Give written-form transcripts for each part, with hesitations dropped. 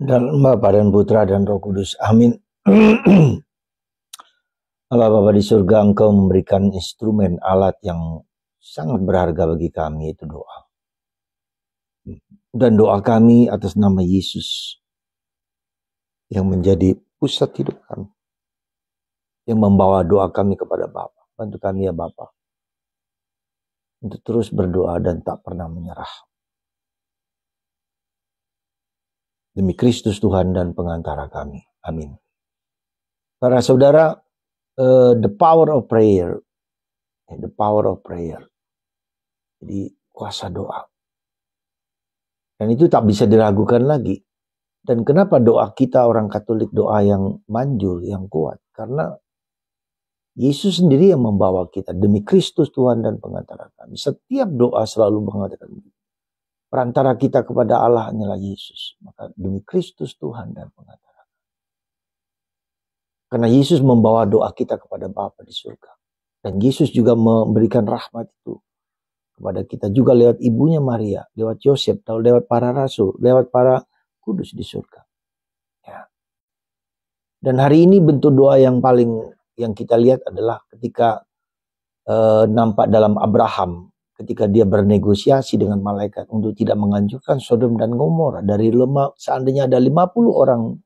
Dalam Bapa dan Putra dan Roh Kudus. Amin. Allah Bapa di surga, Engkau memberikan instrumen alat yang sangat berharga bagi kami, itu doa. Dan doa kami atas nama Yesus yang menjadi pusat hidup kami, yang membawa doa kami kepada Bapa. Bantu kami ya Bapa, untuk terus berdoa dan tak pernah menyerah. Demi Kristus Tuhan dan pengantara kami. Amin. Para saudara, the power of prayer. The power of prayer. Jadi kuasa doa. Dan itu tak bisa diragukan lagi. Dan kenapa doa kita orang Katolik doa yang manjur, yang kuat? Karena Yesus sendiri yang membawa kita. Demi Kristus Tuhan dan pengantara kami. Setiap doa selalu mengatakan perantara kita kepada Allah hanyalah Yesus. Maka demi Kristus Tuhan dan pengantara. Karena Yesus membawa doa kita kepada Bapa di surga. Dan Yesus juga memberikan rahmat itu kepada kita juga lewat ibunya Maria, lewat Yosef, lewat para rasul, lewat para kudus di surga. Ya. Dan hari ini bentuk doa yang paling yang kita lihat adalah ketika nampak dalam Abraham, ketika dia bernegosiasi dengan malaikat untuk tidak menghancurkan Sodom dan Gomora dari seandainya ada 50 orang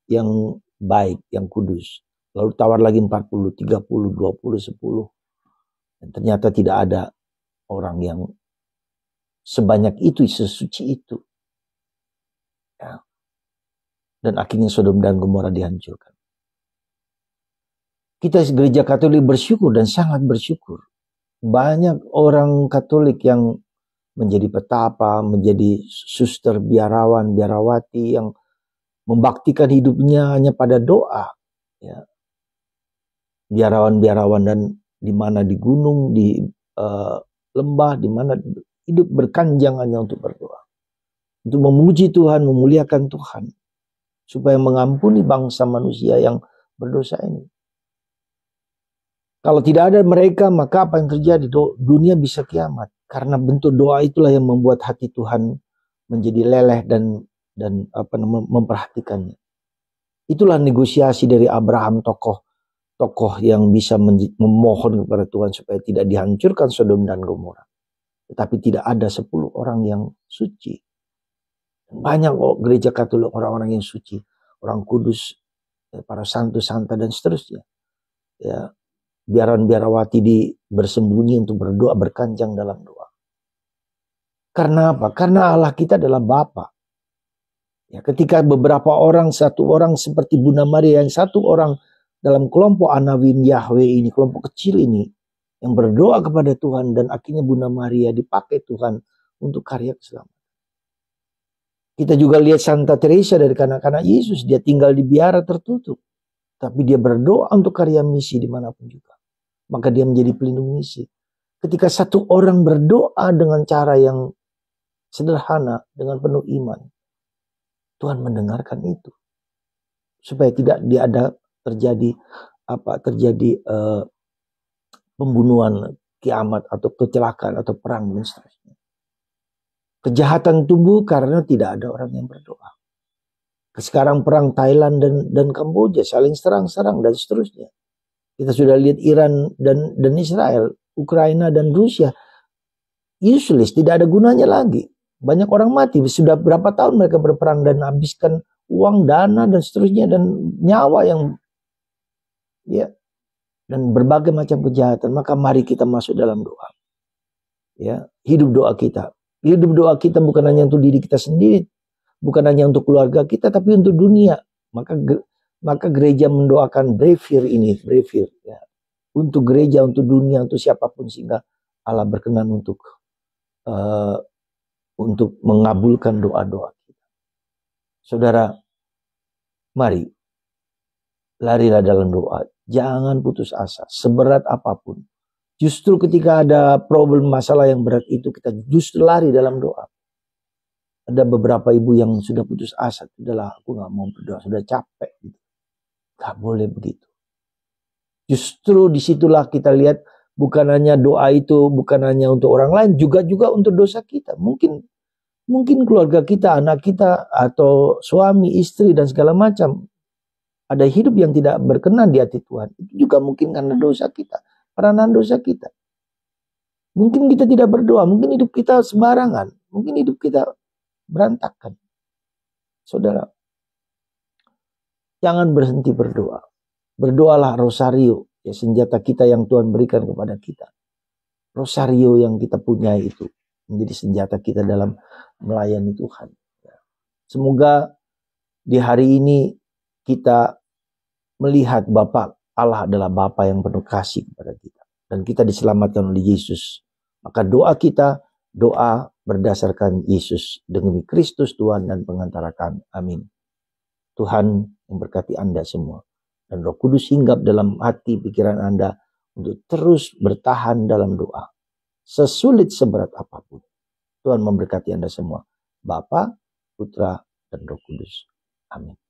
yang baik, yang kudus. Lalu tawar lagi 40, 30, 20, 10. Dan ternyata tidak ada orang yang sebanyak itu, sesuci itu. Ya. Dan akhirnya Sodom dan Gomora dihancurkan. Kita gereja Katolik bersyukur dan sangat bersyukur. Banyak orang Katolik yang menjadi petapa, menjadi suster, biarawan, biarawati yang membaktikan hidupnya hanya pada doa. Ya. Biarawan-biarawan dan di mana di gunung, di lembah, di mana hidup berkanjang hanya untuk berdoa. Untuk memuji Tuhan, memuliakan Tuhan. Supaya mengampuni bangsa manusia yang berdosa ini. Kalau tidak ada mereka, maka apa yang terjadi? Dunia bisa kiamat. Karena bentuk doa itulah yang membuat hati Tuhan menjadi leleh dan memperhatikannya. Itulah negosiasi dari Abraham, tokoh yang bisa memohon kepada Tuhan supaya tidak dihancurkan Sodom dan Gomora. Tetapi tidak ada 10 orang yang suci. Banyak gereja Katolik orang-orang yang suci, orang kudus, para santo-santa dan seterusnya. Ya, biarawati bersembunyi untuk berdoa, berkanjang dalam doa. Karena apa? Karena Allah kita adalah Bapa. Ya, ketika beberapa orang, satu orang seperti Bunda Maria, yang satu orang dalam kelompok Anawim Yahweh ini, kelompok kecil ini, yang berdoa kepada Tuhan, dan akhirnya Bunda Maria dipakai Tuhan untuk karya keselamatan. Kita juga lihat Santa Teresa dari kanak-kanak Yesus, dia tinggal di biara tertutup, tapi dia berdoa untuk karya misi dimanapun juga. Maka dia menjadi pelindung misi. Ketika satu orang berdoa dengan cara yang sederhana, dengan penuh iman, Tuhan mendengarkan itu. Supaya tidak terjadi pembunuhan, kiamat atau kecelakaan atau perang dan seterusnya. Kejahatan tumbuh karena tidak ada orang yang berdoa. Sekarang perang Thailand dan Kamboja saling serang-serang dan seterusnya. Kita sudah lihat Iran dan Israel, Ukraina dan Rusia. Useless, tidak ada gunanya lagi. Banyak orang mati. Sudah berapa tahun mereka berperang dan habiskan uang, dana dan seterusnya dan nyawa yang dan berbagai macam kejahatan. Maka mari kita masuk dalam doa. Ya, hidup doa kita. Hidup doa kita bukan hanya untuk diri kita sendiri, bukan hanya untuk keluarga kita, tapi untuk dunia. Maka gereja mendoakan brevir ini, ya. Untuk gereja, untuk dunia, untuk siapapun, sehingga Allah berkenan untuk mengabulkan doa-doa kita. Saudara, mari larilah dalam doa. Jangan putus asa, seberat apapun. Justru ketika ada problem, masalah yang berat itu, kita justru lari dalam doa. Ada beberapa ibu yang sudah putus asa. Sudahlah, aku gak mau berdoa, sudah capek. Gak boleh begitu. Justru disitulah kita lihat, bukan hanya doa itu, bukan hanya untuk orang lain, juga untuk dosa kita. Mungkin Mungkin keluarga kita, anak kita, atau suami, istri, dan segala macam ada hidup yang tidak berkenan di hati Tuhan. Itu juga mungkin karena dosa kita, peranan dosa kita. Mungkin kita tidak berdoa, mungkin hidup kita sembarangan, mungkin hidup kita berantakan. Saudara, jangan berhenti berdoa. Berdoalah rosario, ya, senjata kita yang Tuhan berikan kepada kita. Rosario yang kita punya itu menjadi senjata kita dalam melayani Tuhan. Semoga di hari ini kita melihat Bapa Allah adalah Bapa yang penuh kasih kepada kita. Dan kita diselamatkan oleh Yesus. Maka doa kita, doa berdasarkan Yesus. Demi Kristus Tuhan dan pengantara kami. Amin. Tuhan memberkati Anda semua. Dan Roh Kudus hinggap dalam hati pikiran Anda untuk terus bertahan dalam doa. Sesulit seberat apapun. Tuhan memberkati Anda semua. Bapa, Putra, dan Roh Kudus. Amin.